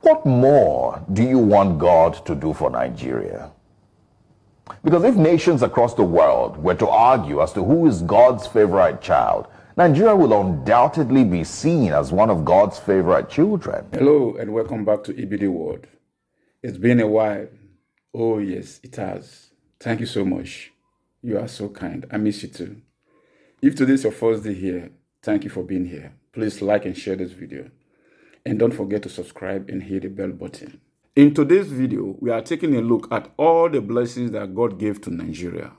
What more do you want God to do for Nigeria? Because if nations across the world were to argue as to who is God's favorite child, Nigeria will undoubtedly be seen as one of God's favorite children. Hello and welcome back to EBD World. It's been a while. Oh yes, it has. Thank you so much. You are so kind. I miss you too. If today is your first day here, thank you for being here. Please like and share this video. And don't forget to subscribe and hit the bell button. In today's video, we are taking a look at all the blessings that God gave to Nigeria.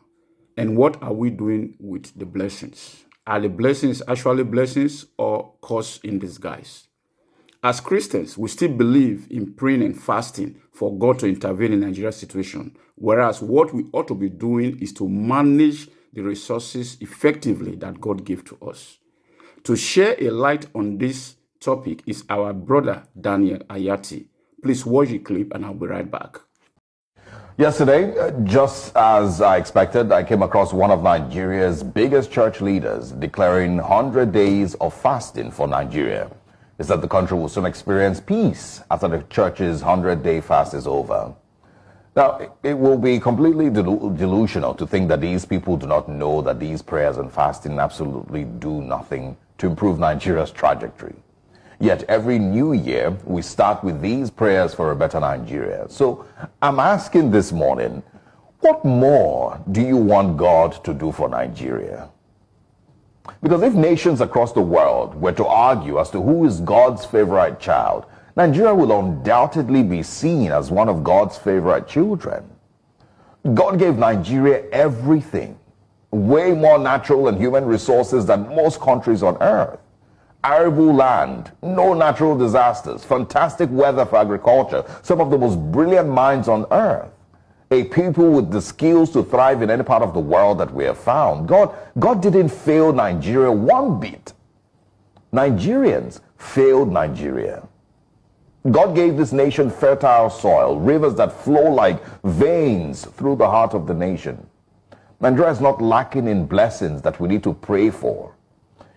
And what are we doing with the blessings? Are the blessings actually blessings or curse in disguise? As Christians, we still believe in praying and fasting for God to intervene in Nigeria's situation, whereas what we ought to be doing is to manage the resources effectively that God gave to us. To share a light on this topic is our brother Daniel Ayati. Please watch the clip and I'll be right back. Yesterday, just as I expected, I came across one of Nigeria's biggest church leaders declaring 100 days of fasting for Nigeria. He said the country will soon experience peace after the church's 100-day fast is over. Now, it will be completely delusional to think that these people do not know that these prayers and fasting absolutely do nothing to improve Nigeria's trajectory. Yet every new year, we start with these prayers for a better Nigeria. So I'm asking this morning, what more do you want God to do for Nigeria? Because if nations across the world were to argue as to who is God's favorite child, Nigeria will undoubtedly be seen as one of God's favorite children. God gave Nigeria everything, way more natural and human resources than most countries on earth. Arable land, no natural disasters, fantastic weather for agriculture, some of the most brilliant minds on earth, a people with the skills to thrive in any part of the world that we have found. God didn't fail Nigeria one bit. Nigerians failed Nigeria. God gave this nation fertile soil, rivers that flow like veins through the heart of the nation. Nigeria is not lacking in blessings that we need to pray for.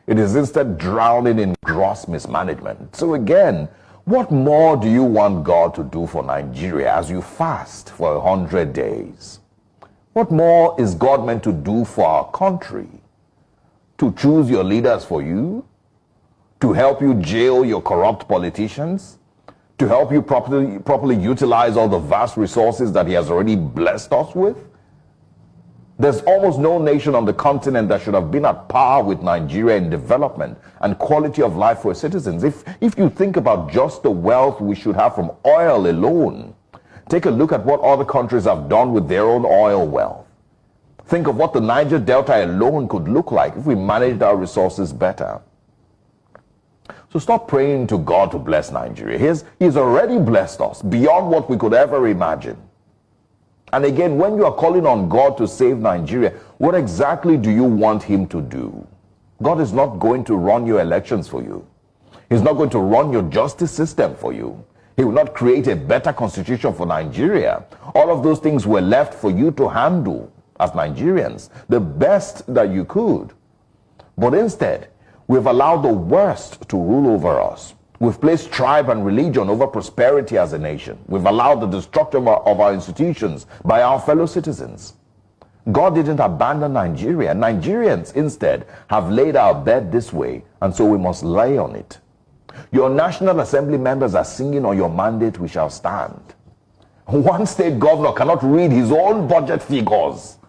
It is instead drowning in gross mismanagement. So again, what more do you want God to do for Nigeria as you fast for 100 days? What more is God meant to do for our country? To choose your leaders for you? To help you jail your corrupt politicians? To help you properly utilize all the vast resources that He has already blessed us with? There's almost no nation on the continent that should have been at par with Nigeria in development and quality of life for its citizens. If you think about just the wealth we should have from oil alone, take a look at what other countries have done with their own oil wealth. Think of what the Niger Delta alone could look like if we managed our resources better. So stop praying to God to bless Nigeria. He's already blessed us beyond what we could ever imagine. And again, when you are calling on God to save Nigeria, what exactly do you want Him to do? God is not going to run your elections for you. He's not going to run your justice system for you. He will not create a better constitution for Nigeria. All of those things were left for you to handle as Nigerians, the best that you could. But instead, we've allowed the worst to rule over us. We've placed tribe and religion over prosperity as a nation. We've allowed the destruction of our institutions by our fellow citizens. God didn't abandon Nigeria. Nigerians instead have laid our bed this way, and so we must lay on it. Your National Assembly members are singing on your mandate, we shall stand. One state governor cannot read his own budget figures.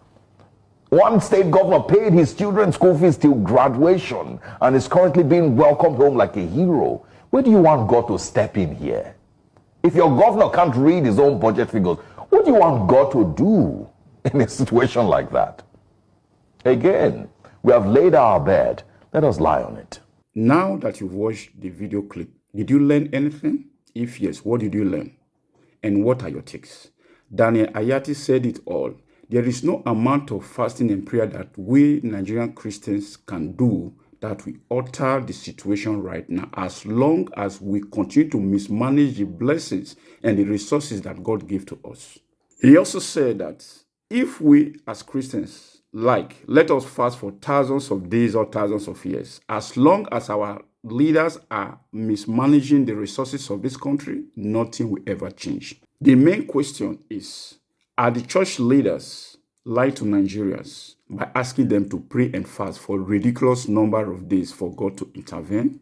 One state governor paid his children's school fees till graduation and is currently being welcomed home like a hero. Where do you want God to step in here? If your governor can't read his own budget figures, what do you want God to do in a situation like that? Again, we have laid our bed. Let us lie on it. Now that you've watched the video clip, did you learn anything? If yes, what did you learn? And what are your takes? Daniel Ayati said it all. There is no amount of fasting and prayer that we Nigerian Christians can do that will alter the situation right now, as long as we continue to mismanage the blessings and the resources that God gave to us. He also said that if we as Christians let us fast for thousands of days or thousands of years, as long as our leaders are mismanaging the resources of this country, nothing will ever change. The main question is, are the church leaders lying to Nigerians by asking them to pray and fast for a ridiculous number of days for God to intervene?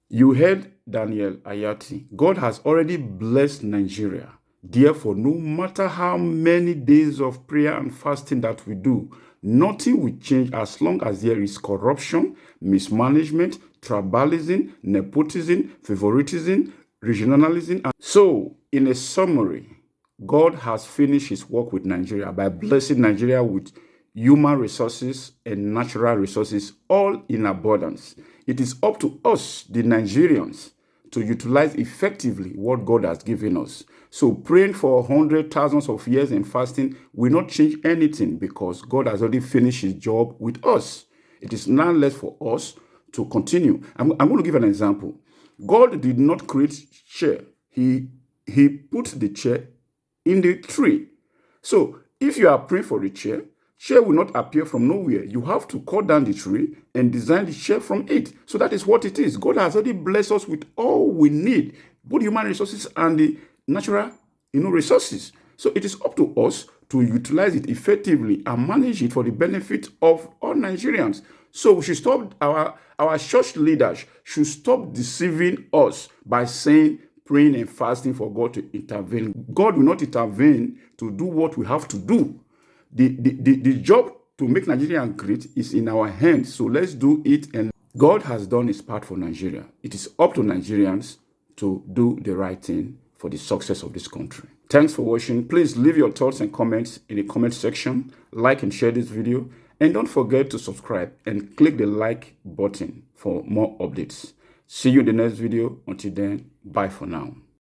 You heard Daniel Ayati. God has already blessed Nigeria. Therefore, no matter how many days of prayer and fasting that we do, nothing will change as long as there is corruption, mismanagement, tribalism, nepotism, favoritism, regionalism. And so, in a summary, God has finished his work with Nigeria by blessing Nigeria with human resources and natural resources, all in abundance. It is up to us, the Nigerians, to utilize effectively what God has given us. So praying for hundreds, thousands of years and fasting will not change anything because God has already finished his job with us. It is now left for us to continue. I'm going to give an example. God did not create chair. He put the chair in the tree. So if you are praying for a chair will not appear from nowhere. You have to cut down the tree and design the chair from it. So that is what it is. God has already blessed us with all we need, both human resources and the natural, resources. So it is up to us to utilize it effectively and manage it for the benefit of all Nigerians. So we should stop, our church leaders should stop deceiving us by saying, praying and fasting for God to intervene. God will not intervene to do what we have to do. The job to make Nigeria great is in our hands. So let's do it. And God has done his part for Nigeria. It is up to Nigerians to do the right thing for the success of this country. Thanks for watching. Please leave your thoughts and comments in the comment section. Like and share this video. And don't forget to subscribe and click the like button for more updates. See you in the next video. Until then, bye for now.